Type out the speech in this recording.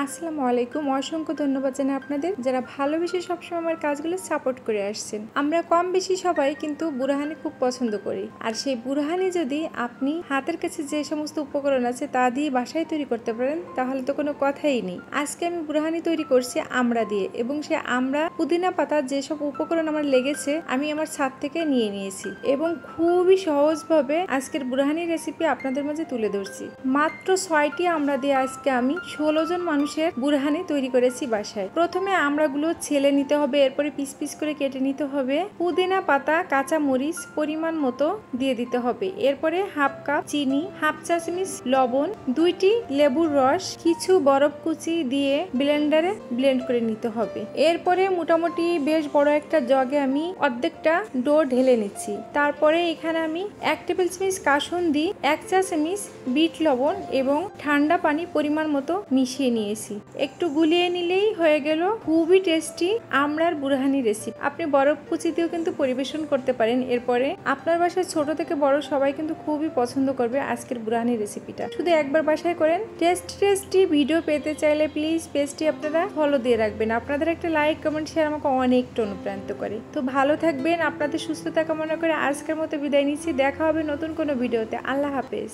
আসসালামু আলাইকুম। অসংখ্য ধন্যবাদ জানাই আপনাদের যারা ভালোবেসে সবসময় আমার কাজগুলো সাপোর্ট করে আসছেন। আমরা কম বেশি সবাই কিন্তু বুরহানি খুব পছন্দ করি। আর সেই বুরহানি যদি আপনি হাতের কাছে যে সমস্ত উপকরণ আছে তা দিয়ে বাসায় তৈরি করতে পারেন তাহলে তো কোনো কথাই নেই। আজকে আমি বুরহানি তৈরি করছি আমড়া দিয়ে, এবং সে আমড়া পুদিনা পাতা যেসব উপকরণ আমার লেগেছে আমি আমার ছাদ থেকে নিয়ে নিয়েছি এবং খুবই সহজভাবে আজকের বুরহানি রেসিপি আপনাদের মাঝে তুলে ধরছি। মাত্র 6টি আমড়া দিয়ে আজকে আমি 16 জন মানুষের বুরহানি তৈরি করেছি বাসায়। প্রথমে আমড়াগুলো ছেলে নিতে হবে, এরপরে পিস পিস করে কেটে নিতে হবে। পুদিনা পাতা, কাঁচা মরিচ পরিমাণ মতো দিয়ে দিতে হবে। এরপরে হাফ কাপ চিনি, হাফ চা চামচ লবণ, 2টি লেবুর রস, কিছু বরফ কুচি দিয়ে ব্লেন্ডারে ব্লেন্ড করে নিতে হবে। এরপরে মোটামুটি বেশ বড় একটা জগে আমি অর্ধেকটা ডো ঢেলে নিচ্ছি। তারপরে এখানে আমি 1 টেবিল চামচ কাসুন্দি, 1 চা চামচ বিট লবণ এবং ঠান্ডা পানি পরিমাণ মতো মিশিয়ে নিয়েছি। একটু গুলিয়ে নিলেই হয়ে গেল খুবই টেস্টি আমড়ার বুরহানি রেসিপি। আপনি বরফ কুচি দিয়েও কিন্তু পরিবেশন করতে পারেন। এরপরে আপনার বাসায় ছোট থেকে বড় সবাই কিন্তু খুবই পছন্দ করবে আজকের বুরহানি রেসিপিটা। শুধু একবার বাসায় করেন। টেস্টি ভিডিও পেতে চাইলে প্লিজ পেজটি আপনারা ফলো দিয়ে রাখবেন। আপনাদের একটা লাইক, কমেন্ট, শেয়ার আমাকে অনেকটা অনুপ্রাণিত করে। তো ভালো থাকবেন, আপনাদের সুস্থতা কামনা করে আজকের মতো বিদায় নিচ্ছি। দেখা হবে নতুন কোনো ভিডিওতে। আল্লাহ হাফেজ।